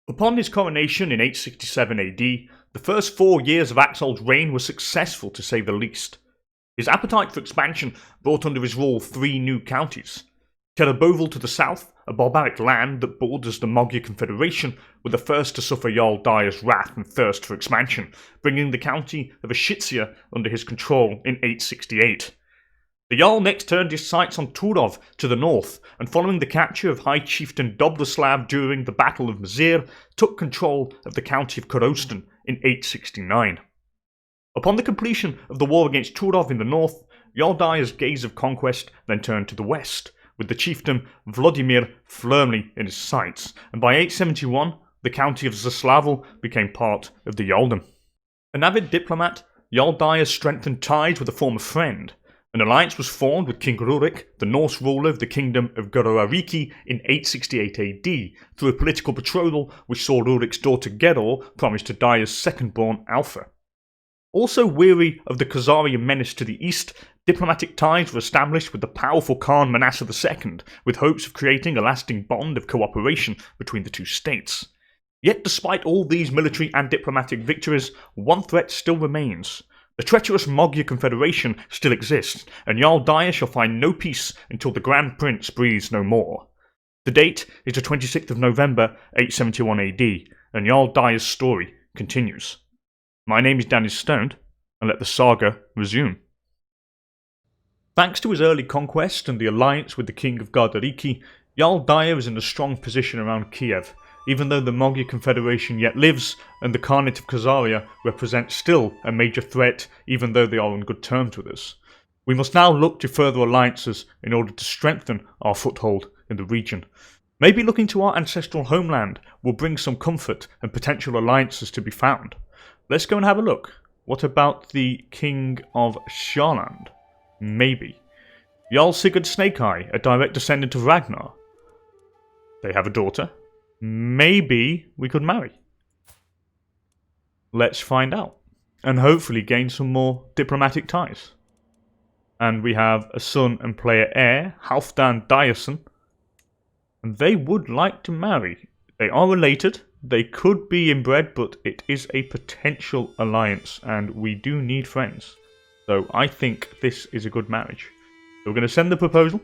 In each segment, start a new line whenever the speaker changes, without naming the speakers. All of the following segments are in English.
Upon his coronation in 867 AD, the first 4 years of Askold's reign were successful to say the least. His appetite for expansion brought under his rule 3 new counties. Terraboval to the south, a barbaric land that borders the Magyar Confederation, were the first to suffer Jarl Dyre's wrath and thirst for expansion, bringing the county of Ashitsia under his control in 868. The Jarl next turned his sights on Turov to the north, and following the capture of High Chieftain Dobroslav during the Battle of Mazir, took control of the county of Korostan in 869. Upon the completion of the war against Turov in the north, Jarl Dyre's gaze of conquest then turned to the west, with the chieftain Vladimir firmly in his sights, and by 871 the county of Zaslavl became part of the Jarldom. An avid diplomat, Jarl Dyre strengthened ties with a former friend. An alliance was formed with King Rurik, the Norse ruler of the kingdom of Goroariki, in 868 AD, through a political betrothal which saw Rurik's daughter Geror promised to Dyre's second-born Alpha. Also weary of the Khazarian menace to the east, diplomatic ties were established with the powerful Khan Manasseh II, with hopes of creating a lasting bond of cooperation between the two states. Yet despite all these military and diplomatic victories, one threat still remains. The treacherous Magyar Confederation still exists, and Jarl Dyre shall find no peace until the Grand Prince breathes no more. The date is the 26th of November, 871 AD, and Jarl Dyre's story continues. My name is DanIsStoned, and let the saga resume. Thanks to his early conquest and the alliance with the King of Gardariki, Jarl Dyre is in a strong position around Kiev, even though the Magyar Confederation yet lives, and the Khanate of Khazaria represents still a major threat, even though they are on good terms with us. We must now look to further alliances in order to strengthen our foothold in the region. Maybe looking to our ancestral homeland will bring some comfort and potential alliances to be found. Let's go and have a look. What about the King of Sharland? Maybe. Jarl Sigurd Snakeeye, a direct descendant of Ragnar. They have a daughter. Maybe we could marry. Let's find out. And hopefully gain some more diplomatic ties. And we have a son and player heir, Halfdan Dyerson. And they would like to marry. They are related. They could be inbred, but it is a potential alliance. And we do need friends. So I think this is a good marriage. So we're going to send the proposal.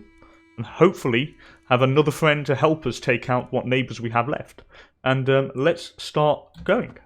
And hopefully have another friend to help us take out what neighbours we have left. And let's start going.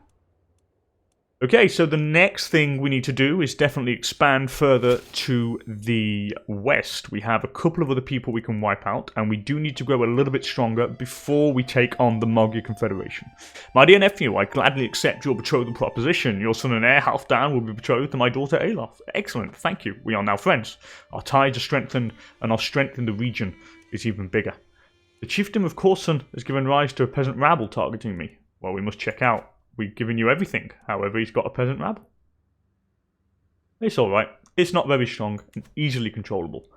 Okay, so the next thing we need to do is definitely expand further to the west. We have a couple of other people we can wipe out, and we do need to grow a little bit stronger before we take on the Magyar Confederation. My dear nephew, I gladly accept your betrothal proposition. Your son and heir, Halfdan, will be betrothed to my daughter, Alof. Excellent, thank you. We are now friends. Our ties are strengthened, and our strength in the region is even bigger. The chiefdom of Korsun has given rise to a peasant rabble targeting me. Well, we must check out. We've given you everything. However, he's got a peasant rabble. It's alright. It's not very strong and easily controllable.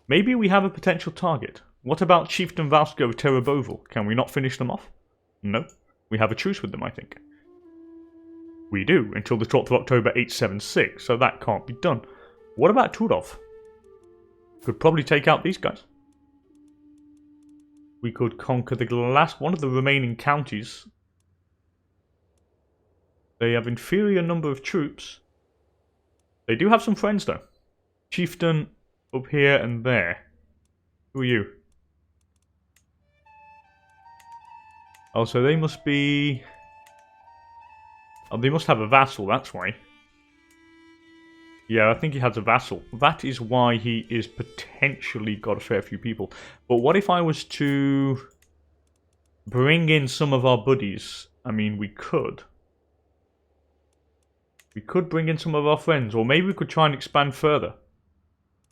Maybe we have a potential target. What about Chieftain Valsko of Terraboval? Can we not finish them off? No. We have a truce with them, I think. We do, until the 12th of October 876, so that can't be done. What about Turov? Could probably take out these guys. We could conquer the last one of the remaining counties. They have inferior number of troops. They do have some friends though. Chieftain up here and there. Who are you? Oh, so they must be... Oh, they must have a vassal, that's why. Yeah, I think he has a vassal. That is why he is potentially got a fair few people. But what if I was to bring in some of our buddies? I mean, we could. We could bring in some of our friends, or maybe we could try and expand further.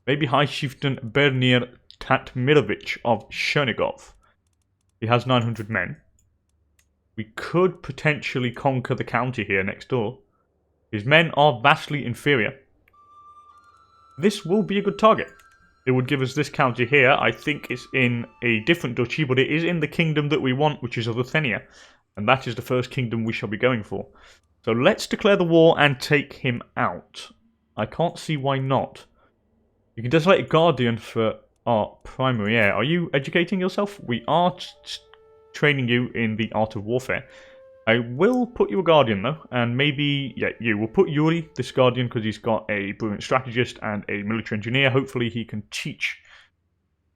Maybe High Chieftain Bernir Tatmirovich of Chernigov. He has 900 men. We could potentially conquer the county here next door. His men are vastly inferior. This will be a good target. It would give us this county here. I think it's in a different duchy, but it is in the kingdom that we want, which is Ruthenia. And that is the first kingdom we shall be going for. So let's declare the war and take him out. I can't see why not. You can designate a guardian for our primary heir. Are you educating yourself? We are training you in the art of warfare. I will put you a guardian though, and maybe, yeah, you. We'll put Yuri, this guardian, because he's got a brilliant strategist and a military engineer. Hopefully he can teach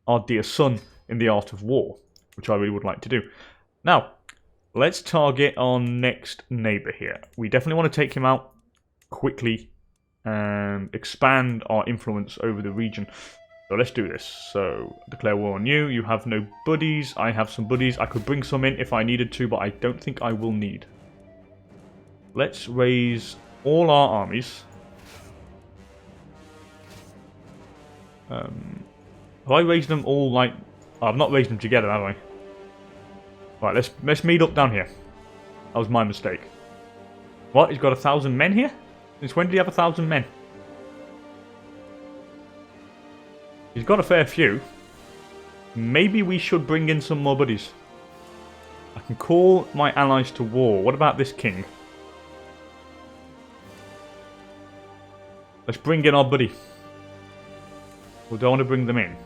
our dear son in the art of war, which I really would like to do. Now, let's target our next neighbour here. We definitely want to take him out quickly and expand our influence over the region. So let's do this. So, declare war on you. You have no buddies. I have some buddies. I could bring some in if I needed to, but I don't think I will need. Let's raise all our armies. Have I raised them all like... Oh, I've not raised them together, have I? Right, let's meet up down here. That was my mistake. What? He's got 1,000 men here? Since when did he have 1,000 men? He's got a fair few. Maybe we should bring in some more buddies. I can call my allies to war. What about this king? Let's bring in our buddy. Or do I want to bring them in?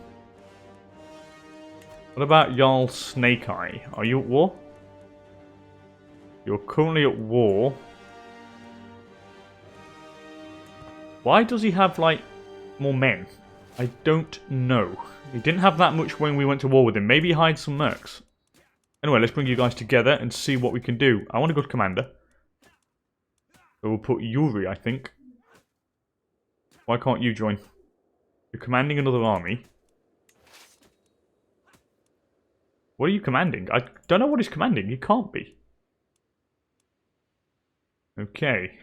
What about Jarl Snake Eye? Are you at war? You're currently at war. Why does he have, like, more men? I don't know. He didn't have that much when we went to war with him. Maybe he hides some mercs. Anyway, let's bring you guys together and see what we can do. I want a good commander. So we'll put Yuri, I think. Why can't you join? You're commanding another army. What are you commanding? I don't know what he's commanding. He can't be. Okay.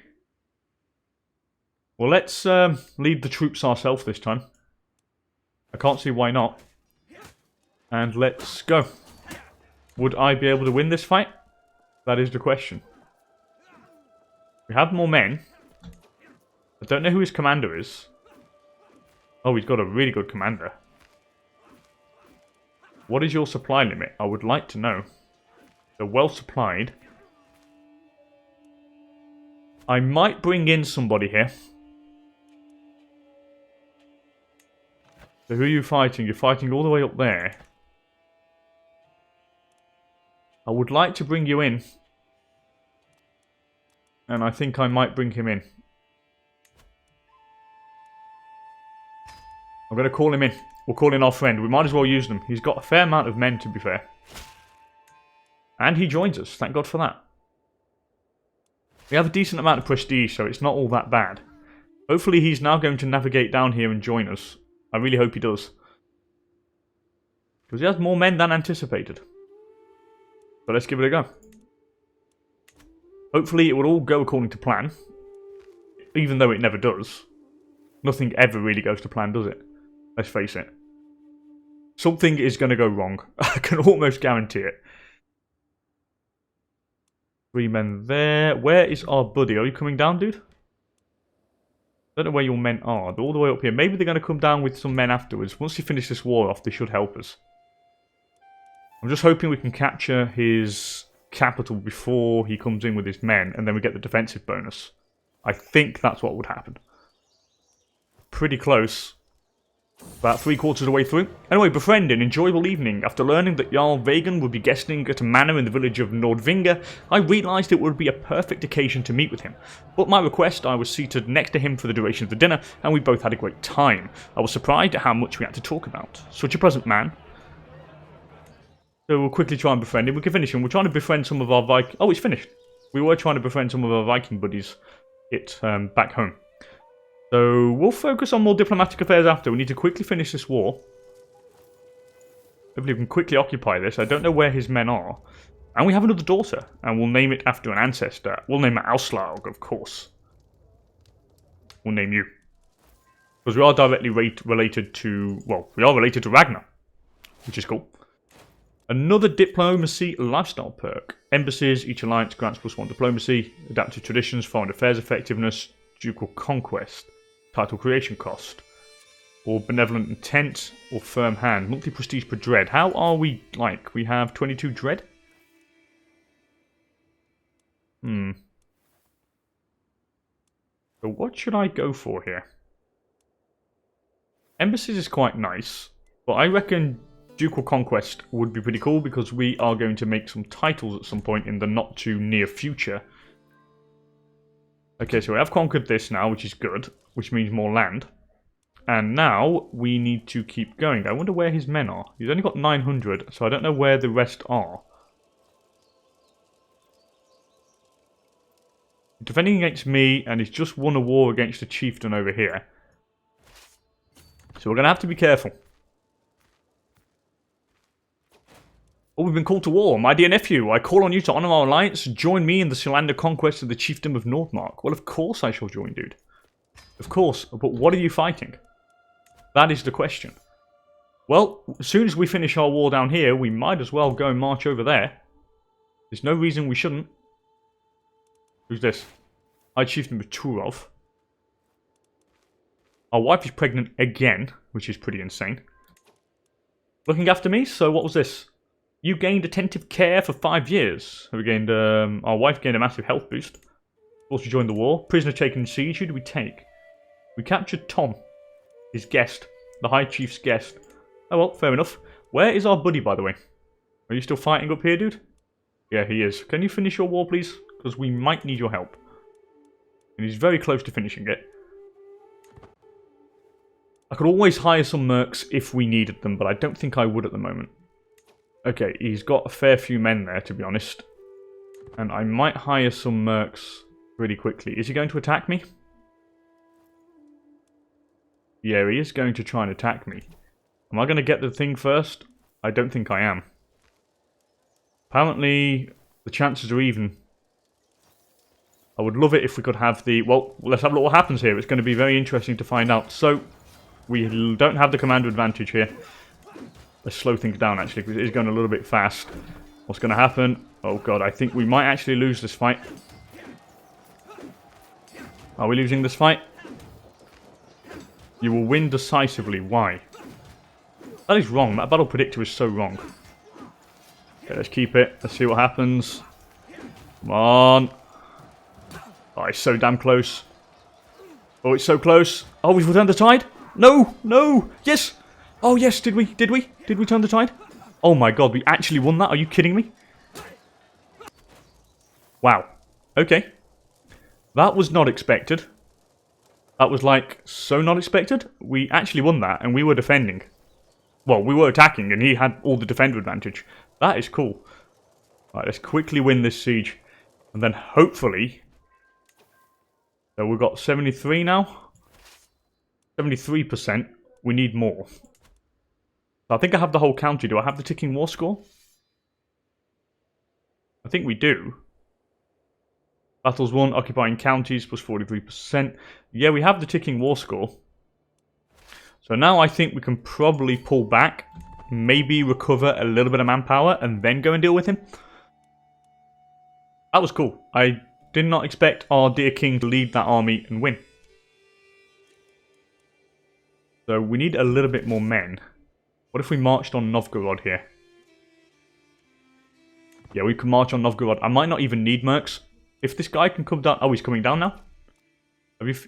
Well, let's lead the troops ourselves this time. I can't see why not. And let's go. Would I be able to win this fight? That is the question. We have more men. I don't know who his commander is. Oh, he's got a really good commander. What is your supply limit? I would like to know. They're well supplied. I might bring in somebody here. So who are you fighting? You're fighting all the way up there. I would like to bring you in. And I think I might bring him in. I'm going to call him in. We'll call in our friend. We might as well use them. He's got a fair amount of men, to be fair. And he joins us. Thank God for that. We have a decent amount of prestige, so it's not all that bad. Hopefully he's now going to navigate down here and join us. I really hope he does. Because he has more men than anticipated. So let's give it a go. Hopefully it will all go according to plan. Even though it never does. Nothing ever really goes to plan, does it? Let's face it. Something is going to go wrong. I can almost guarantee it. 3 men there. Where is our buddy? Are you coming down, dude? I don't know where your men are. They're all the way up here. Maybe they're going to come down with some men afterwards. Once you finish this war off, they should help us. I'm just hoping we can capture his capital before he comes in with his men, and then we get the defensive bonus. I think that's what would happen. Pretty close. About 3/4 of the way through. Anyway, befriend an enjoyable evening. After learning that Jarl Vagan would be guesting at a manor in the village of Nordvinga, I realised it would be a perfect occasion to meet with him. But my request, I was seated next to him for the duration of the dinner, and we both had a great time. I was surprised at how much we had to talk about. Such a pleasant man. So we'll quickly try and befriend him. We can finish him. We're trying to befriend some of our Viking... Oh, it's finished. We were trying to befriend some of our Viking buddies back home. So we'll focus on more diplomatic affairs after. We need to quickly finish this war. Hopefully we can quickly occupy this. I don't know where his men are. And we have another daughter. And we'll name it after an ancestor. We'll name it Auslaug, of course. We'll name you. Because we are directly related to... Well, we are related to Ragnar. Which is cool. Another diplomacy lifestyle perk. Embassies. Each alliance grants +1 diplomacy. Adaptive traditions. Foreign affairs effectiveness. Ducal conquest. Title creation cost. Or benevolent intent. Or firm hand. Monthly prestige per dread. How are we like? We have 22 dread? So what should I go for here? Embassies is quite nice. But I reckon ducal conquest would be pretty cool because we are going to make some titles at some point in the not too near future. Okay, so we have conquered this now, which is good, which means more land. And now we need to keep going. I wonder where his men are. He's only got 900, so I don't know where the rest are. Defending against me, and he's just won a war against a chieftain over here. So we're going to have to be careful. Oh, we've been called to war. My dear nephew, I call on you to honour our alliance. Join me in the Solander conquest of the chiefdom of Nordmark. Well, of course I shall join, dude. Of course, but what are you fighting? That is the question. Well, as soon as we finish our war down here, we might as well go and march over there. There's no reason we shouldn't. Who's this? High Chieftain of Turov. Our wife is pregnant again, which is pretty insane. Looking after me, so what was this? You gained attentive care for 5 years. We gained, our wife gained a massive health boost. Also joined the war. Prisoner taken in siege. Who did we take? We captured Tom. His guest. The High Chief's guest. Oh well, fair enough. Where is our buddy, by the way? Are you still fighting up here, dude? Yeah, he is. Can you finish your war, please? Because we might need your help. And he's very close to finishing it. I could always hire some mercs if we needed them, but I don't think I would at the moment. Okay, he's got a fair few men there, to be honest. And I might hire some mercs really quickly. Is he going to attack me? Yeah, he is going to try and attack me. Am I going to get the thing first? I don't think I am. Apparently, the chances are even. I would love it if we could have the... Well, let's have a look what happens here. It's going to be very interesting to find out. So, we don't have the commander advantage here. Let's slow things down, actually, because it is going a little bit fast. What's going to happen? Oh, God, I think we might actually lose this fight. Are we losing this fight? You will win decisively. Why? That is wrong. That battle predictor is so wrong. Okay, let's keep it. Let's see what happens. Come on. Oh, it's so damn close. Oh, it's so close. Oh, we've returned the tide? No! No! Yes! Oh, yes, did we? Did we? Did we turn the tide? Oh my god, we actually won that? Are you kidding me? Wow. Okay. That was not expected. That was, like, so not expected. We actually won that, and we were defending. Well, we were attacking, and he had all the defender advantage. That is cool. Right, let's quickly win this siege. And then, hopefully... So, we've got 73 now. 73%. We need more. I think I have the whole county. Do I have the ticking war score? I think we do. Battles won, occupying counties, plus 43%. Yeah, we have the ticking war score. So now I think we can probably pull back. Maybe recover a little bit of manpower and then go and deal with him. That was cool. I did not expect our dear king to lead that army and win. So we need a little bit more men. What if we marched on Novgorod here? Yeah, we can march on Novgorod. I might not even need mercs. If this guy can come down... Oh, he's coming down now?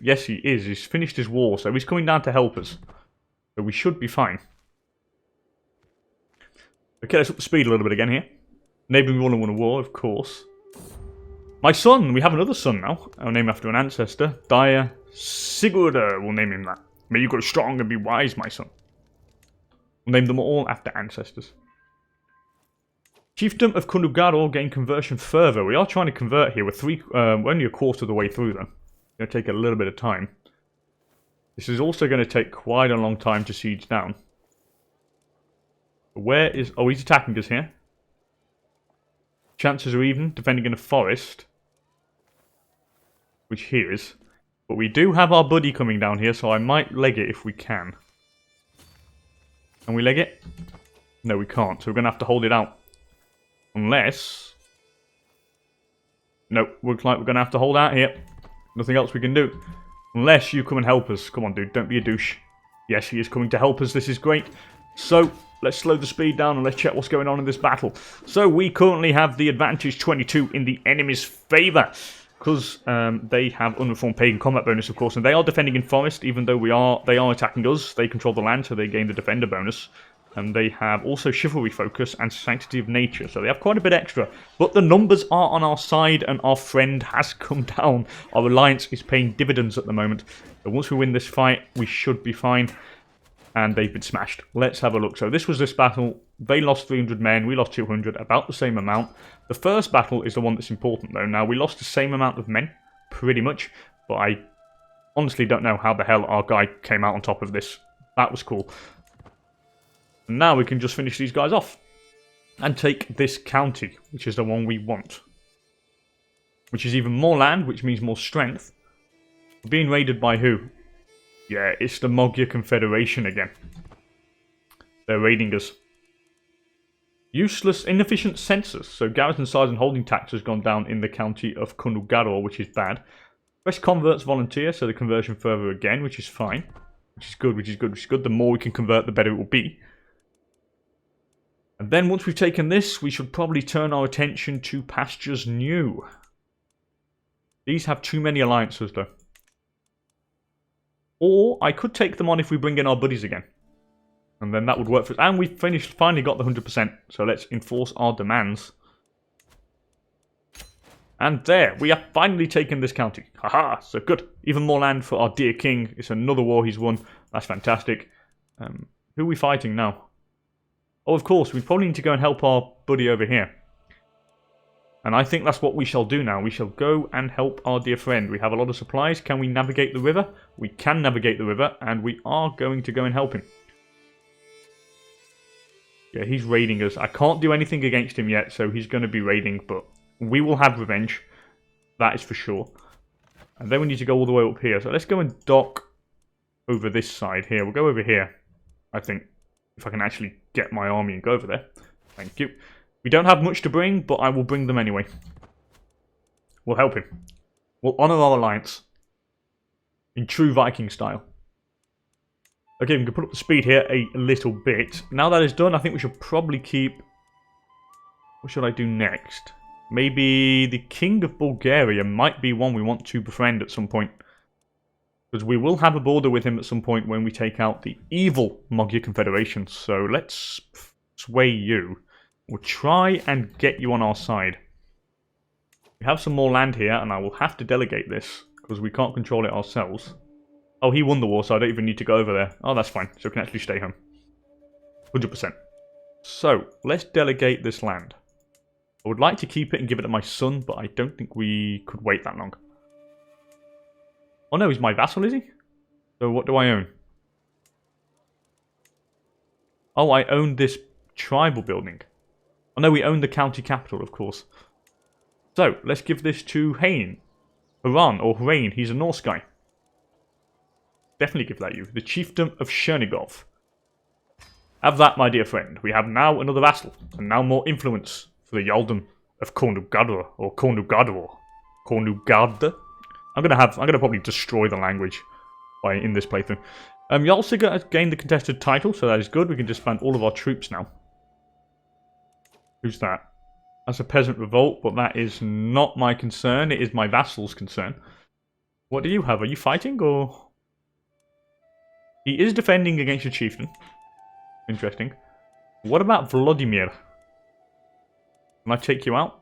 Yes, he is. He's finished his war, so he's coming down to help us. So we should be fine. Okay, let's up the speed a little bit again here. Neighbouring war and won a war, of course. My son! We have another son now. I'll name him after an ancestor. Dyre Sigurdur. We'll name him that. May you grow strong and be wise, my son. We'll name them all after ancestors. Chiefdom of Kunugaro gain conversion further. We are trying to convert here. We're only a quarter of the way through them. It's going to take a little bit of time. This is also going to take quite a long time to siege down. Where is... Oh, he's attacking us here. Chances are even. Defending in a forest. Which he is. But we do have our buddy coming down here, so I might leg it if we can. Can we leg it? No, we can't. So we're going to have to hold it out. Unless... No, looks like we're going to have to hold out here. Nothing else we can do. Unless you come and help us. Come on, dude. Don't be a douche. Yes, he is coming to help us. This is great. So, let's slow the speed down and let's check what's going on in this battle. So, we currently have the advantage 22 in the enemy's favour. Because they have unreformed pagan combat bonus, of course. And they are defending in forest, even though they are attacking us. They control the land, so they gain the defender bonus. And they have also Chivalry Focus and Sanctity of Nature. So they have quite a bit extra. But the numbers are on our side and our friend has come down. Our alliance is paying dividends at the moment. So once we win this fight, we should be fine. And they've been smashed. Let's have a look. So this was this battle. They lost 300 men. We lost 200. About the same amount. The first battle is the one that's important though. Now we lost the same amount of men. Pretty much. But I honestly don't know how the hell our guy came out on top of this. That was cool. And now we can just finish these guys off. And take this county, which is the one we want. Which is even more land, which means more strength. We're being raided by who? Yeah, it's the Magyar Confederation again. They're raiding us. Useless, inefficient census. So garrison size and holding tax has gone down in the county of Konulgaror, which is bad. Fresh converts volunteer, so the conversion further again, which is fine. Which is good, which is good, which is good. The more we can convert, the better it will be. And then once we've taken this, we should probably turn our attention to Pastures New. These have too many alliances though. Or I could take them on if we bring in our buddies again. And then that would work for us. And we finally got the 100%. So let's enforce our demands. And there, we have finally taken this county. Haha, so good. Even more land for our dear king. It's another war he's won. That's fantastic. Who are we fighting now? Oh, of course, we probably need to go and help our buddy over here. And I think that's what we shall do now. We shall go and help our dear friend. We have a lot of supplies. Can we navigate the river? We can navigate the river, and we are going to go and help him. Yeah, he's raiding us. I can't do anything against him yet, so he's going to be raiding, but we will have revenge. That is for sure. And then we need to go all the way up here. So let's go and dock over this side here. We'll go over here, I think. If I can actually get my army and go over there. Thank you. We don't have much to bring, but I will bring them anyway. We'll help him. We'll honour our alliance. In true Viking style. Okay, we can put up the speed here a little bit. Now that is done, I think we should probably keep... What should I do next? Maybe the King of Bulgaria might be one we want to befriend at some point. Because we will have a border with him at some point when we take out the evil Magyar Confederation. So let's sway you. We'll try and get you on our side. We have some more land here, and I will have to delegate this. Because we can't control it ourselves. Oh, he won the war, so I don't even need to go over there. Oh, that's fine. So we can actually stay home. 100%. So, let's delegate this land. I would like to keep it and give it to my son, but I don't think we could wait that long. Oh no, he's my vassal, is he? So what do I own? Oh, I own this tribal building. Oh no, we own the county capital, of course. So, let's give this to Hain. Haran, or Hrain, he's a Norse guy. Definitely give that you. The Chiefdom of Chernigov. Have that, my dear friend. We have now another vassal, and now more influence for the Jarldom of Konulgaror, or Konulgaror. Konulgarda? I'm gonna probably destroy the language in this playthrough. Jarlsiga has gained the contested title, so that is good. We can disband all of our troops now. Who's that? That's a peasant revolt, but that is not my concern. It is my vassal's concern. What do you have? Are you fighting, or...? He is defending against a chieftain. Interesting. What about Vladimir? Can I take you out?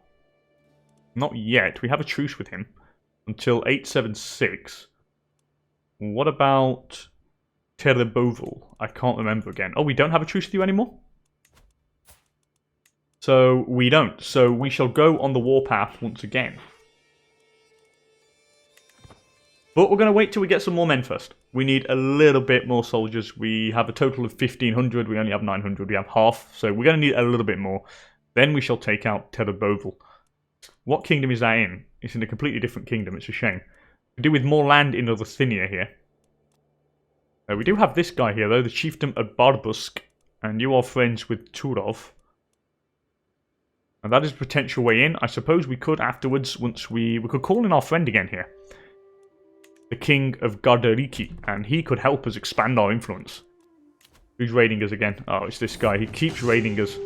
Not yet. We have a truce with him. Until 876. What about Tereboval? I can't remember again. Oh, we don't have a truce with you anymore? So, we don't. So, we shall go on the warpath once again. But we're going to wait till we get some more men first. We need a little bit more soldiers. We have a total of 1,500. We only have 900. We have half. So, we're going to need a little bit more. Then we shall take out Tereboval. What kingdom is that in? It's in a completely different kingdom. It's a shame. We do with more land in Ruthenia here. We do have this guy here, though. The Chiefdom of Barbusk. And you are friends with Turov. And that is a potential way in. I suppose we could afterwards, once we could call in our friend again here. The King of Gardariki. And he could help us expand our influence. Who's raiding us again? Oh, it's this guy. He keeps raiding us.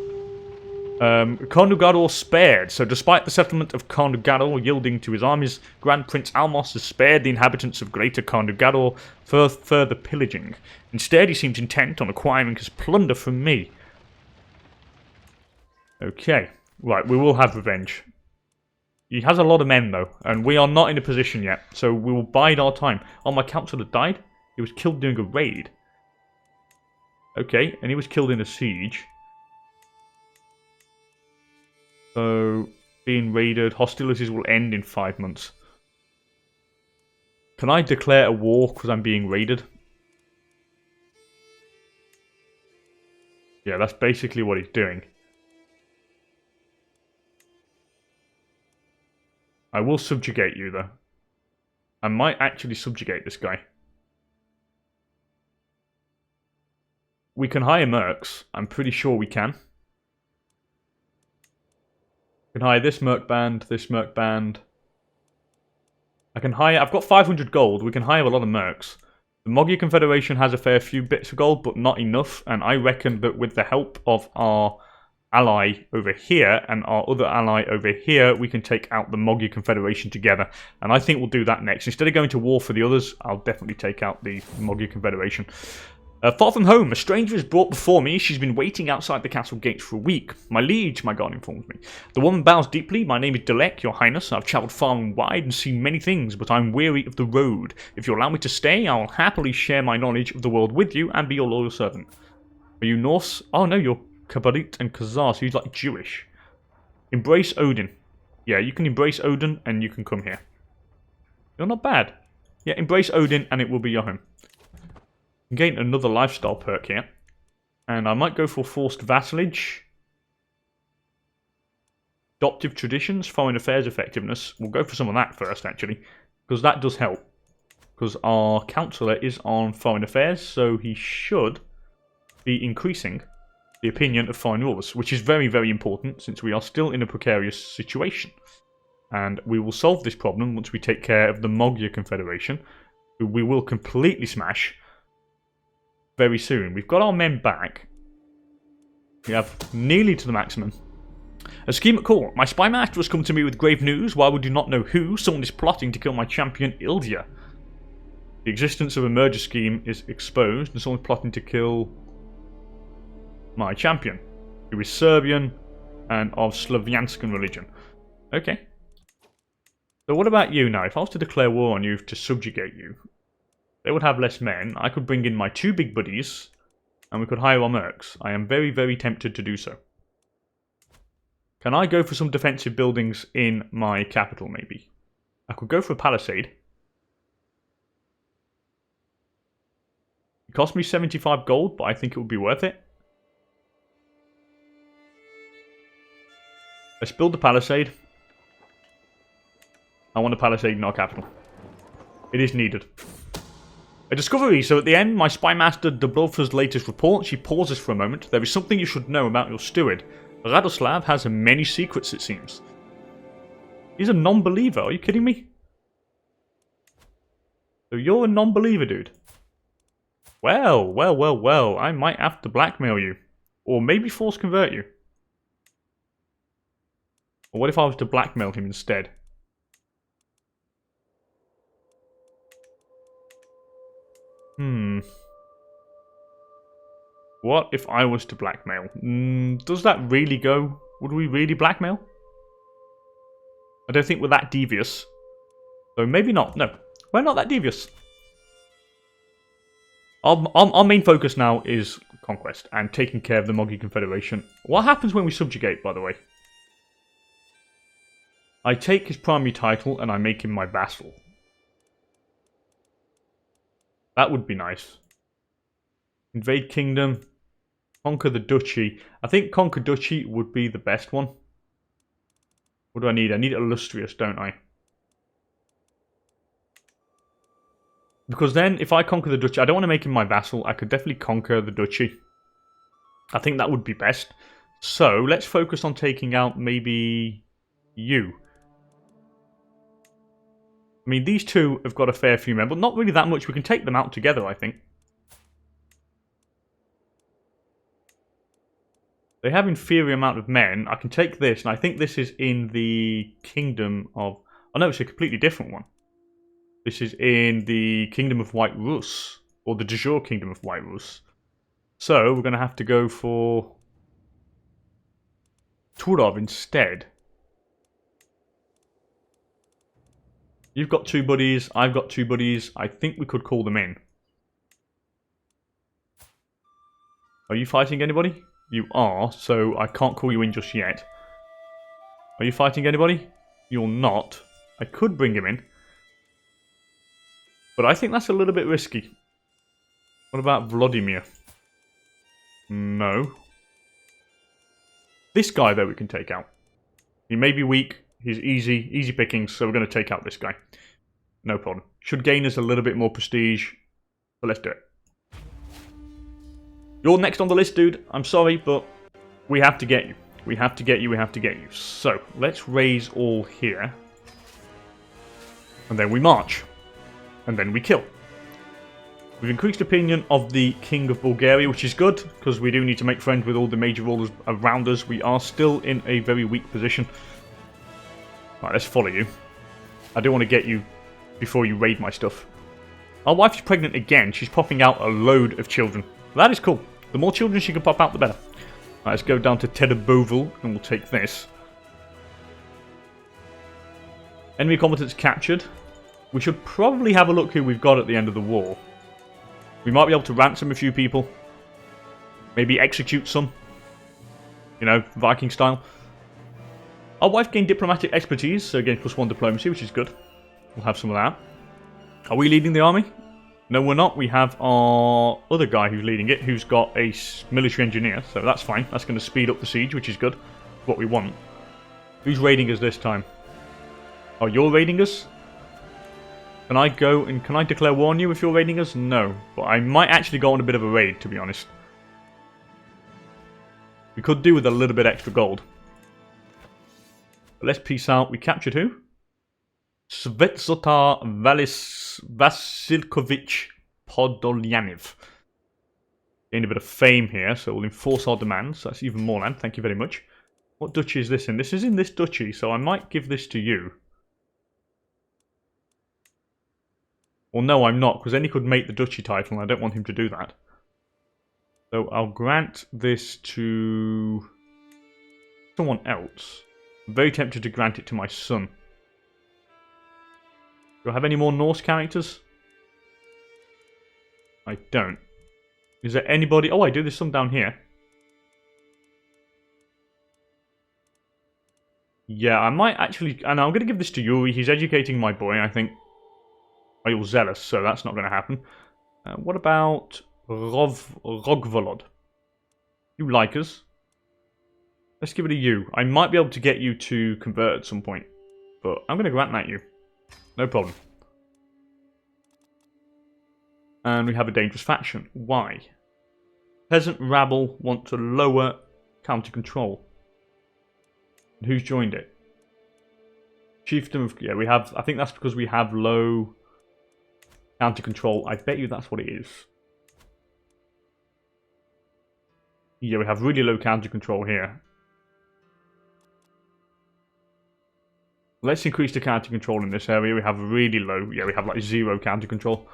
Kondugador spared. So despite the settlement of Kondugador yielding to his armies, Grand Prince Almos has spared the inhabitants of Greater Kondugador for further pillaging. Instead, he seems intent on acquiring his plunder from me. Okay, right, we will have revenge. He has a lot of men though, and we are not in a position yet, so we will bide our time. Oh, my councillor died? He was killed during a raid. Okay, and he was killed in a siege. So, being raided, hostilities will end in 5 months. Can I declare a war because I'm being raided? Yeah, that's basically what he's doing. I will subjugate you though. I might actually subjugate this guy. We can hire mercs. I'm pretty sure we can. I can hire this merc band, this merc band. I can hire... I've got 500 gold. We can hire a lot of mercs. The Magyar Confederation has a fair few bits of gold, but not enough. And I reckon that with the help of our ally over here and our other ally over here, we can take out the Magyar Confederation together. And I think we'll do that next. Instead of going to war for the others, I'll definitely take out the Magyar Confederation. Far from home, a stranger is brought before me. She's been waiting outside the castle gates for a week. My liege, my guard informs me. The woman bows deeply. My name is Dilek, your highness. I've travelled far and wide and seen many things, but I'm weary of the road. If you allow me to stay, I'll happily share my knowledge of the world with you and be your loyal servant. Are you Norse? Oh no, you're Kabbalit and Khazar, so you're like Jewish. Embrace Odin. Yeah, you can embrace Odin and you can come here. You're not bad. Yeah, embrace Odin and it will be your home. Gain another lifestyle perk here. And I might go for forced vassalage. Adoptive traditions, foreign affairs effectiveness. We'll go for some of that first, actually. Because that does help. Because our councillor is on foreign affairs, so he should be increasing the opinion of foreign rulers. Which is very, very important, since we are still in a precarious situation. And we will solve this problem once we take care of the Magyar Confederation, who we will completely smash very soon. We've got our men back. We have nearly to the maximum. A scheme at court. My spy master has come to me with grave news. While we do not know who, someone is plotting to kill my champion, Ildia. The existence of a murder scheme is exposed, and someone's plotting to kill my champion, who is Serbian and of Slavianskan religion. Okay. So what about you now? If I was to declare war on you to subjugate you, they would have less men. I could bring in my 2 big buddies, and we could hire our mercs. I am very, very tempted to do so. Can I go for some defensive buildings in my capital, maybe? I could go for a palisade. It cost me 75 gold, but I think it would be worth it. Let's build the palisade. I want a palisade in our capital. It is needed. A discovery. So at the end, my spy master Dubrovka's latest report. She pauses for a moment. There is something you should know about your steward. Radoslav has many secrets, it seems. He's a non-believer. Are you kidding me? So you're a non-believer, dude. Well, well, well, well. I might have to blackmail you. Or maybe force convert you. Or what if I was to blackmail him instead? What if I was to blackmail? Does that really go? Would we really blackmail? I don't think we're that devious. So maybe not. No, we're not that devious. Our main focus now is conquest and taking care of the Magyar Confederation. What happens when we subjugate, by the way? I take his primary title and I make him my vassal. That would be nice. Invade kingdom. Conquer the duchy. I think conquer duchy would be the best one. What do I need? I need illustrious, don't I? Because then, if I conquer the duchy, I don't want to make him my vassal. I could definitely conquer the duchy. I think that would be best. So, let's focus on taking out maybe you. I mean, these two have got a fair few men, but not really that much. We can take them out together, I think. They have inferior amount of men. I can take this, and I think this is in the Kingdom of... Oh no, it's a completely different one. This is in the Kingdom of White Rus, or the de jure Kingdom of White Rus. So, we're going to have to go for Turov instead. You've got 2 buddies, I've got 2 buddies. I think we could call them in. Are you fighting anybody? You are, so I can't call you in just yet. Are you fighting anybody? You're not. I could bring him in. But I think that's a little bit risky. What about Vladimir? No. This guy, though, we can take out. He may be weak. He's easy pickings, so we're going to take out this guy. No problem. Should gain us a little bit more prestige, so let's do it. You're next on the list, dude. I'm sorry, but we have to get you. We have to get you, we have to get you. So, let's raise all here. And then we march. And then we kill. We've increased opinion of the King of Bulgaria, which is good, because we do need to make friends with all the major rulers around us. We are still in a very weak position. Right, let's follow you. I do want to get you before you raid my stuff. Our wife is pregnant again. She's popping out a load of children. That is cool. The more children she can pop out, the better. Right, let's go down to Tedabovil, and we'll take this. Enemy combatants captured. We should probably have a look who we've got at the end of the war. We might be able to ransom a few people. Maybe execute some. You know, Viking style. Our wife gained diplomatic expertise, so gained +1 diplomacy, which is good. We'll have some of that. Are we leading the army? No, we're not. We have our other guy who's leading it, who's got a military engineer, so that's fine. That's going to speed up the siege, which is good. What we want. Who's raiding us this time? Oh, you're raiding us? Can I go and can I declare war on you if you're raiding us? No, but I might actually go on a bit of a raid, to be honest. We could do with a little bit extra gold. But let's peace out. We captured who? Svetzotar Vasilkovich Podolyanev. Gained a bit of fame here, so we'll enforce our demands. That's even more land. Thank you very much. What duchy is this in? This is in this duchy, so I might give this to you. Well, no, I'm not, because then he could make the duchy title, and I don't want him to do that. So I'll grant this to someone else. I'm very tempted to grant it to my son. Do I have any more Norse characters? I don't. Is there anybody... Oh, I do. There's some down here. Yeah, I might actually... And I'm going to give this to Yuri. He's educating my boy, I think. Oh, you're zealous, so that's not going to happen. What about Rogvolod? You like us? Let's give it a you. I might be able to get you to convert at some point. But I'm going to grant that you. No problem. And we have a dangerous faction. Why? Peasant rabble want to lower counter control. And who's joined it? Chieftain of... Yeah, we have... I think that's because we have low counter control. I bet you that's what it is. Yeah, we have really low counter control here. Let's increase the counter control in this area. We have really low. Yeah, we have like 0 counter control.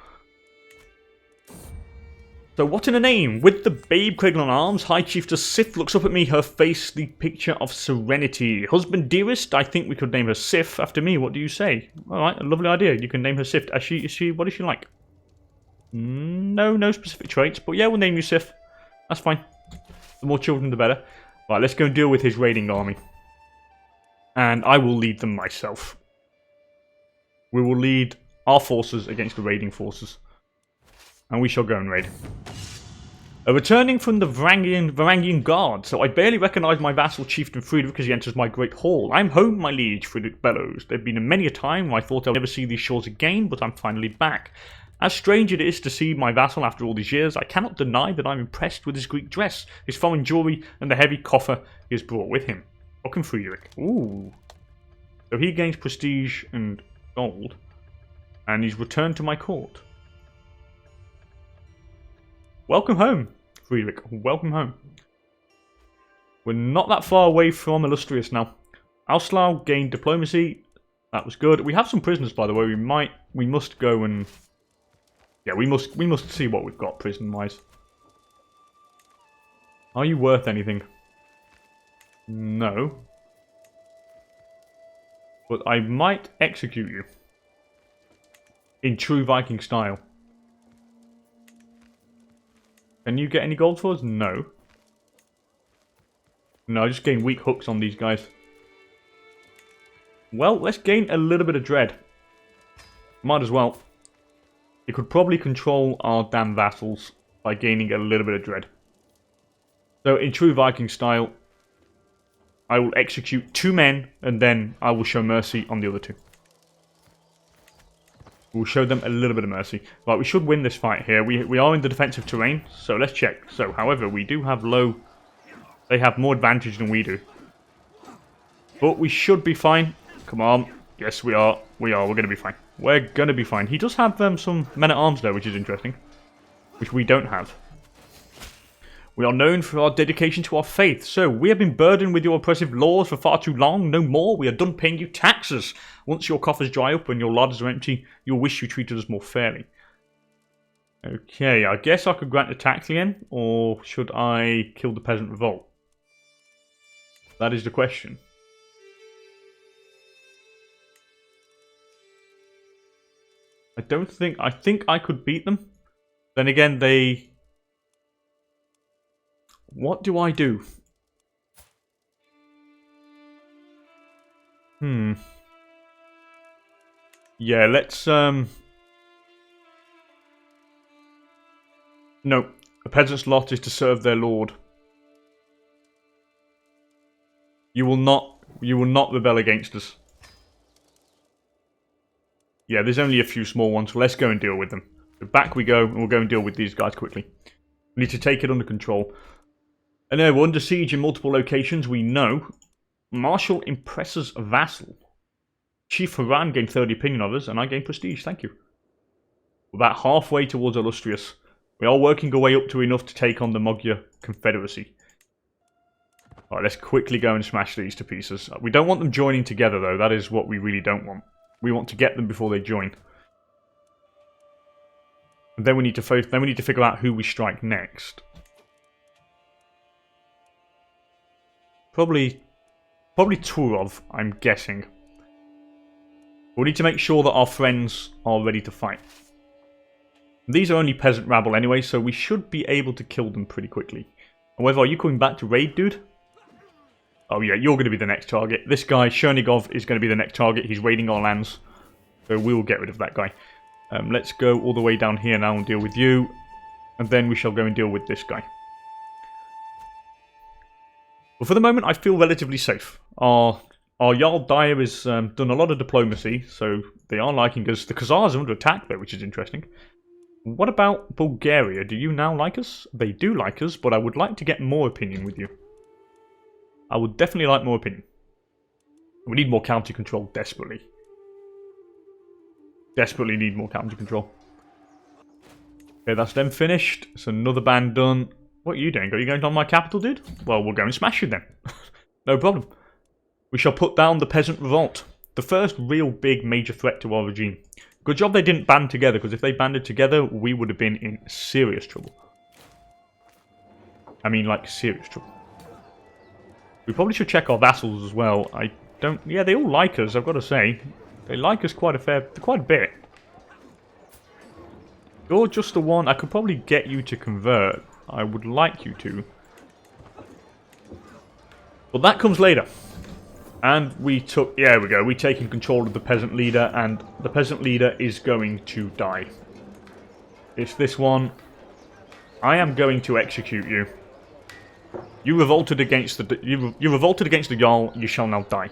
So what in a name? With the babe cradle on arms, High Chiefess Sif looks up at me, her face the picture of serenity. Husband dearest, I think we could name her Sif after me. What do you say? Alright, a lovely idea. You can name her Sif. What is she like? No specific traits, but yeah, we'll name you Sif. That's fine. The more children, the better. Right, let's go and deal with his raiding army. And I will lead them myself. We will lead our forces against the raiding forces. And we shall go and raid. Returning from the Varangian Guard, so I barely recognise my vassal Chieftain Friedrich as he enters my great hall. I'm home, my liege, Friedrich bellows. There've been many a time when I thought I'd never see these shores again, but I'm finally back. As strange it is to see my vassal after all these years, I cannot deny that I'm impressed with his Greek dress, his foreign jewellery, and the heavy coffer he has brought with him. Welcome, Friedrich. Ooh. So he gains prestige and gold, and he's returned to my court. Welcome home, Friedrich. Welcome home. We're not that far away from Illustrious now. Auslaw gained diplomacy. That was good. We have some prisoners, by the way. We must go and... Yeah, we must see what we've got prison-wise. Are you worth anything? No. But I might execute you. In true Viking style. Can you get any gold for us? No. No, I just gain weak hooks on these guys. Well, let's gain a little bit of dread. Might as well. It could probably control our damn vassals by gaining a little bit of dread. So, in true Viking style, I will execute 2 men, and then I will show mercy on the other 2. We'll show them a little bit of mercy. Right, we should win this fight here. We are in the defensive terrain, so let's check. So, however, we do have low... They have more advantage than we do. But we should be fine. Come on. Yes, we are. We are. We're going to be fine. We're going to be fine. He does have some men-at-arms, though, which is interesting. Which we don't have. We are known for our dedication to our faith. So, we have been burdened with your oppressive laws for far too long. No more. We are done paying you taxes. Once your coffers dry up and your larders are empty, you'll wish you treated us more fairly. Okay, I guess I could grant a tax again. Or should I kill the peasant revolt? That is the question. I think I could beat them. Then again, they... What do I do? Yeah, let's, No. A peasant's lot is to serve their lord. You will not rebel against us. Yeah, there's only a few small ones, so let's go and deal with them. So back we go, and we'll go and deal with these guys quickly. We need to take it under control. And now we're under siege in multiple locations, we know. Marshal impresses a vassal. Chief Haran gained 30 opinion of us, and I gained prestige, thank you. We're about halfway towards Illustrious. We are working our way up to enough to take on the Magyar Confederacy. Alright, let's quickly go and smash these to pieces. We don't want them joining together, though. That is what we really don't want. We want to get them before they join. And then we need to figure out who we strike next. Probably Turov, I'm guessing. We need to make sure that our friends are ready to fight. These are only peasant rabble anyway, so we should be able to kill them pretty quickly. However, are you coming back to raid, dude? Oh yeah, you're going to be the next target. This guy, Chernigov, is going to be the next target. He's raiding our lands. So we will get rid of that guy. Let's go all the way down here now and deal with you. And then we shall go and deal with this guy. But for the moment, I feel relatively safe. Our Jarl Dyre has done a lot of diplomacy, so they are liking us. The Khazars are under attack, though, which is interesting. What about Bulgaria? Do you now like us? They do like us, but I would like to get more opinion with you. I would definitely like more opinion. We need more county control, desperately. Desperately need more county control. Okay, that's them finished. It's another band done. What are you doing? Are you going on my capital, dude? Well, we'll go and smash you then. No problem. We shall put down the peasant revolt. The first real big major threat to our regime. Good job they didn't band together, because if they banded together, we would have been in serious trouble. I mean, like, serious trouble. We probably should check our vassals as well. Yeah, they all like us, I've got to say. They like us quite a bit. You're just the one. I could probably get you to convert. I would like you to. But that comes later. And yeah, we go. We're taking control of the peasant leader, and the peasant leader is going to die. It's this one. I am going to execute you. You revolted against the Jarl. You shall now die.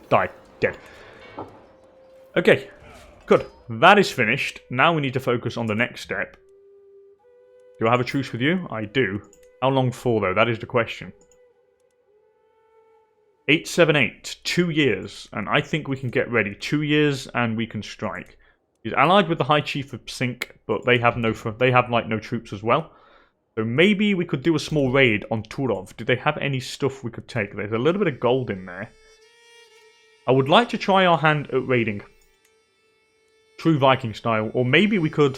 Die. Dead. Okay. Good. That is finished. Now we need to focus on the next step. Do I have a truce with you? I do. How long for, though? That is the question. 878. 2 years. And I think we can get ready. 2 years and we can strike. He's allied with the High Chief of Sink, but they have no troops as well. So maybe we could do a small raid on Turov. Do they have any stuff we could take? There's a little bit of gold in there. I would like to try our hand at raiding. True Viking style. Or maybe we could...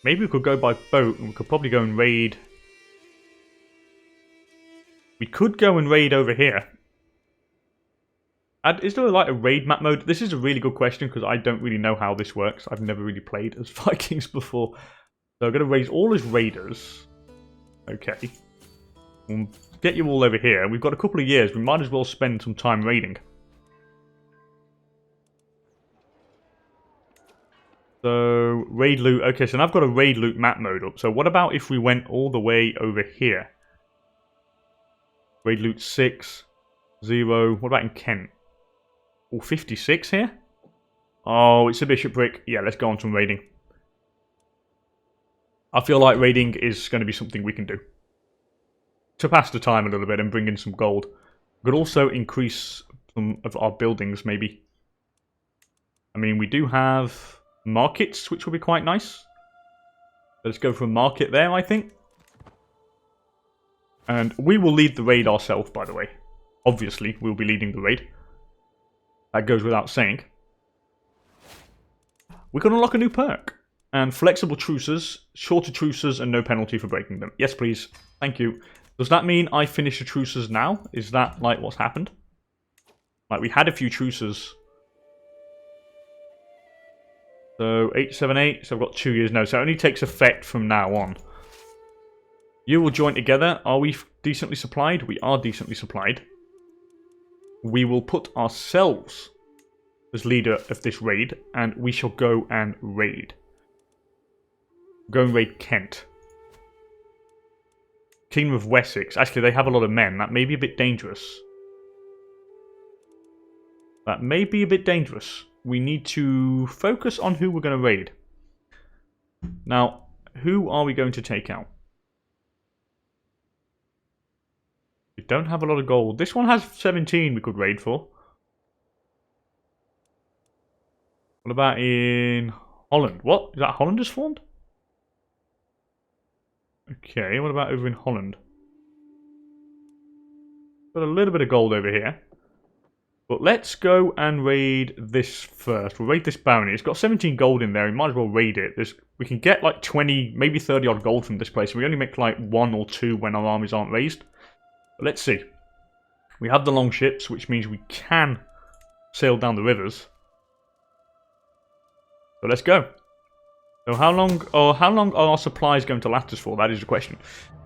Maybe we could go by boat and we could probably go and raid... We could go and raid over here. Is there like a raid map mode? This is a really good question because I don't really know how this works. I've never really played as Vikings before. So I'm going to raise all as raiders. Okay. We'll get you all over here. We've got a couple of years. We might as well spend some time raiding. So, raid loot. Okay, so now I've got a raid loot map mode up. So what about if we went all the way over here? Raid loot 6, 0. What about in Kent? Oh, 56 here? Oh, it's a bishopric. Yeah, let's go on some raiding. I feel like raiding is going to be something we can do. To pass the time a little bit and bring in some gold. We could also increase some of our buildings, maybe. I mean, we do have markets, which will be quite nice. Let's go for a market there, I think. And we will lead the raid ourselves, by the way. Obviously, we'll be leading the raid. That goes without saying. We can unlock a new perk. And flexible truces, shorter truces, and no penalty for breaking them. Yes, please. Thank you. Does that mean I finish the truces now? Is that, like, what's happened? Like, we had a few truces. So, 878. So, I've got 2 years now. So, it only takes effect from now on. You will join together. Are we decently supplied? We are decently supplied. We will put ourselves as leader of this raid, and we shall go and raid. Go and raid Kent. Kingdom of Wessex. Actually, they have a lot of men. That may be a bit dangerous. That may be a bit dangerous. We need to focus on who we're going to raid. Now, who are we going to take out? We don't have a lot of gold. This one has 17 we could raid for. What about in Holland? What? Is that Holland has formed? Okay, what about over in Holland? Got a little bit of gold over here. But let's go and raid this first. We'll raid this barony. It's got 17 gold in there. We might as well raid it. We can get like 20, maybe 30 odd gold from this place. We only make like 1 or 2 when our armies aren't raised. But let's see. We have the long ships, which means we can sail down the rivers. So let's go. So how long are our supplies going to last us for? That is the question.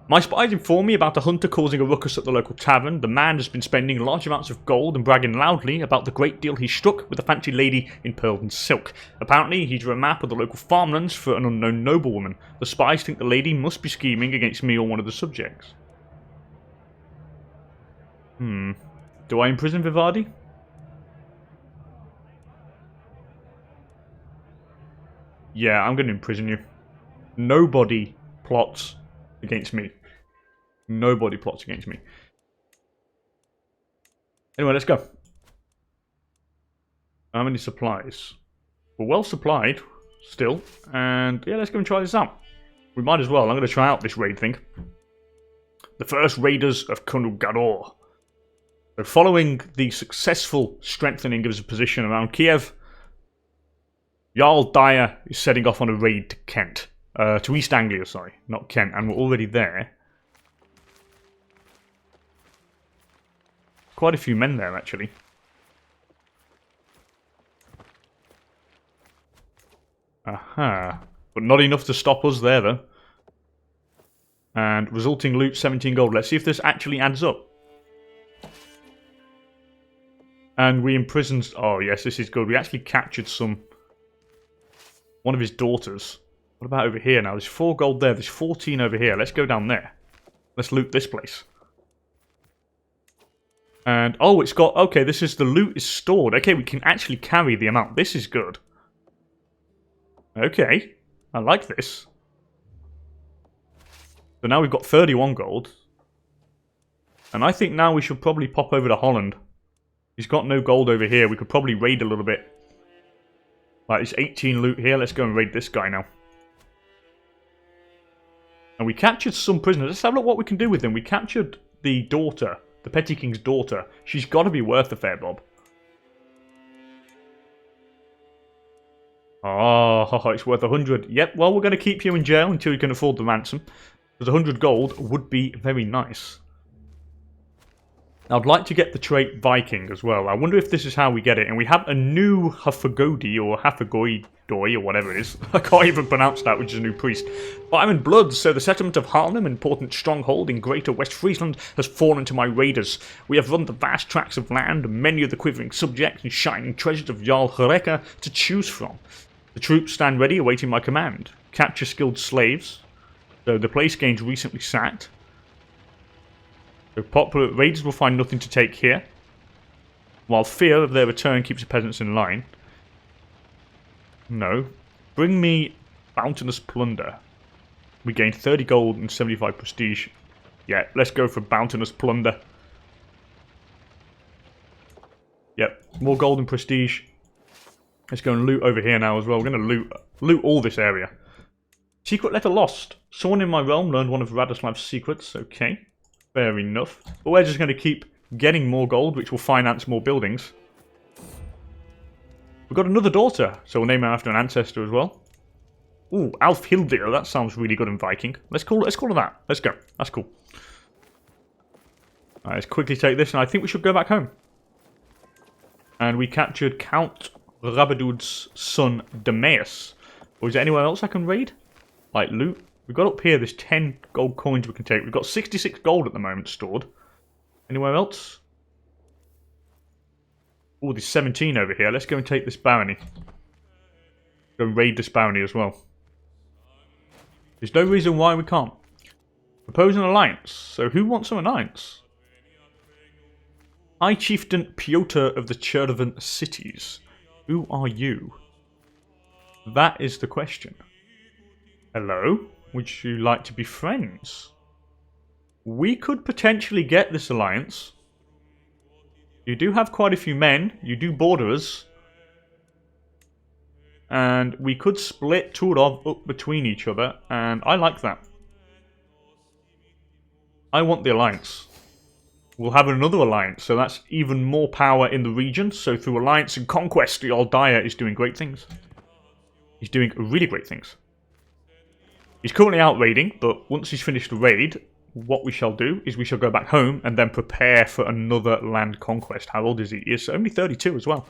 My spies inform me about a hunter causing a ruckus at the local tavern. The man has been spending large amounts of gold and bragging loudly about the great deal he struck with a fancy lady in pearl and silk. Apparently, he drew a map of the local farmlands for an unknown noblewoman. The spies think the lady must be scheming against me or one of the subjects. Do I imprison Vivaldi? Yeah, I'm going to imprison you. Nobody plots against me. Nobody plots against me. Anyway, let's go. How many supplies? We're well supplied, still. And yeah, let's go and try this out. We might as well. I'm going to try out this raid thing. The first raiders of Kunugador. So following the successful strengthening of his position around Kiev, Jarl Dyre is setting off on a raid to Kent. To East Anglia, sorry, not Kent, and we're already there. Quite a few men there, actually. Aha. But not enough to stop us there, though. And resulting loot, 17 gold. Let's see if this actually adds up. And we imprisoned... Oh, yes, this is good. We actually captured one of his daughters. What about over here now? There's 4 gold there. There's 14 over here. Let's go down there. Let's loot this place. And, oh, it's got... Okay, this is... The loot is stored. Okay, we can actually carry the amount. This is good. Okay. I like this. So now we've got 31 gold. And I think now we should probably pop over to Holland. He's got no gold over here. We could probably raid a little bit. Right, there's 18 loot here. Let's go and raid this guy now. And we captured some prisoners. Let's have a look what we can do with them. We captured the daughter, the Petty King's daughter. She's got to be worth a fair bob. Oh, it's worth 100. Yep, well, we're going to keep you in jail until you can afford the ransom. Because 100 gold would be very nice. I'd like to get the trait Viking as well. I wonder if this is how we get it. And we have a new Hafagodi or Hafagoidoi or whatever it is. I can't even pronounce that, which is a new priest. Fire and blood. So the settlement of Jarldom, an important stronghold in Greater West Friesland, has fallen to my raiders. We have run the vast tracts of land, many of the quivering subjects and shining treasures of Jarl Dyre to choose from. The troops stand ready, awaiting my command. Capture skilled slaves. So the place gains recently sacked. So popular raiders will find nothing to take here, while fear of their return keeps the peasants in line. No. Bring me bounteous plunder. We gain 30 gold and 75 prestige. Yeah, let's go for bounteous plunder. Yep, more gold and prestige. Let's go and loot over here now as well. We're going to loot all this area. Secret letter lost. Someone in my realm learned one of Radoslav's secrets. Okay. Fair enough. But we're just going to keep getting more gold, which will finance more buildings. We've got another daughter, so we'll name her after an ancestor as well. Ooh, Alfhildir. That sounds really good in Viking. Let's call her that. Let's go. That's cool. Alright, let's quickly take this, and I think we should go back home. And we captured Count Rabadud's son, Demeus. Or is there anywhere else I can raid? Like loot? We've got up here, there's 10 gold coins we can take. We've got 66 gold at the moment stored. Anywhere else? Oh, there's 17 over here. Let's go and take this barony. Go and raid this barony as well. There's no reason why we can't. Propose an alliance. So who wants an alliance? High Chieftain Piotr of the Chervon Cities. Who are you? That is the question. Hello? Would you like to be friends? We could potentially get this alliance. You do have quite a few men. You do border us. And we could split Turov up between each other. And I like that. I want the alliance. We'll have another alliance. So that's even more power in the region. So through alliance and conquest, Jarl Dyre is doing great things. He's doing really great things. He's currently out raiding, but once he's finished the raid, what we shall do is we shall go back home and then prepare for another land conquest. How old is he? He is only 32 as well.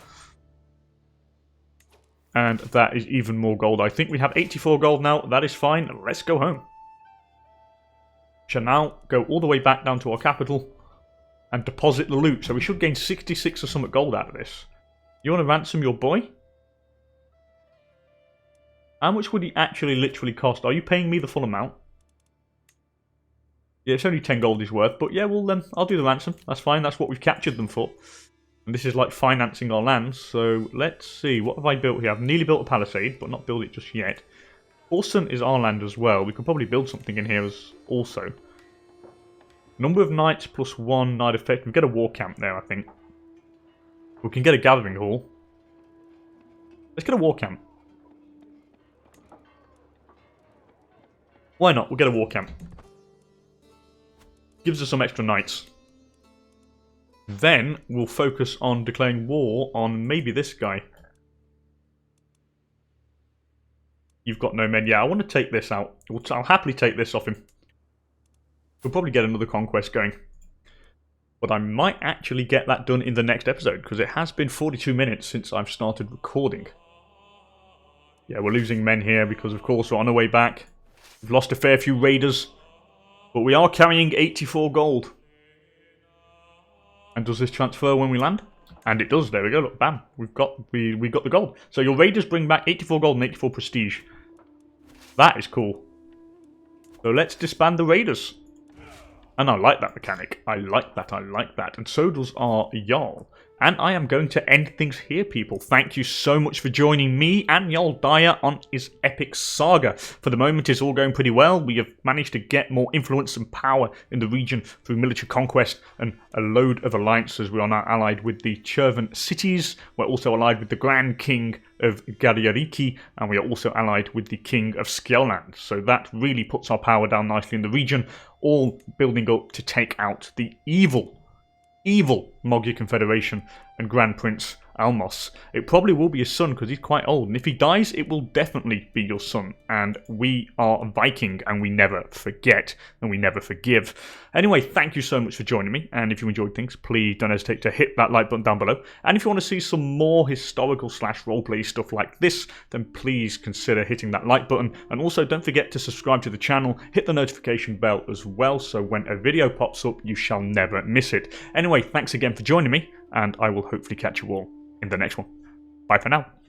And that is even more gold. I think we have 84 gold now. That is fine. Let's go home. We shall now go all the way back down to our capital and deposit the loot. So we should gain 66 or something gold out of this. You want to ransom your boy? How much would he actually literally cost? Are you paying me the full amount? Yeah, it's only 10 gold he's worth. But yeah, well, I'll do the ransom. That's fine. That's what we've captured them for. And this is like financing our lands. So let's see. What have I built here? I've nearly built a palisade, but not built it just yet. Orson is our land as well. We could probably build something in here as also. Number of knights plus 1 knight effect. We get a war camp there, I think. We can get a gathering hall. Let's get a war camp. Why not? We'll get a war camp. Gives us some extra knights. Then we'll focus on declaring war on maybe this guy. You've got no men. Yeah, I want to take this out. I'll happily take this off him. We'll probably get another conquest going. But I might actually get that done in the next episode, because it has been 42 minutes since I've started recording. Yeah, we're losing men here because, of course, we're on our way back. We've lost a fair few raiders, but we are carrying 84 gold. And does this transfer when we land? And it does. There we go. Look, bam. We got the gold. So your raiders bring back 84 gold and 84 prestige. That is cool. So let's disband the raiders. And I like that mechanic. I like that. I like that. And so does our Jarl. And I am going to end things here, people. Thank you so much for joining me and Jarl Dyre on his epic saga. For the moment, it's all going pretty well. We have managed to get more influence and power in the region through military conquest and a load of alliances. We are now allied with the Chervent cities. We're also allied with the Grand King of Gardariki, and we are also allied with the King of Skjelland. So that really puts our power down nicely in the region, all building up to take out the evil Magyar Confederation and Grand Prince Almos. It probably will be his son because he's quite old, and if he dies it will definitely be your son, and we are Viking and we never forget and we never forgive. Anyway, thank you so much for joining me, and if you enjoyed things, please don't hesitate to hit that like button down below, and if you want to see some more historical / roleplay stuff like this, then please consider hitting that like button, and also don't forget to subscribe to the channel, hit the notification bell as well, so when a video pops up you shall never miss it. Anyway, thanks again for joining me, and I will hopefully catch you all in the next one. Bye for now.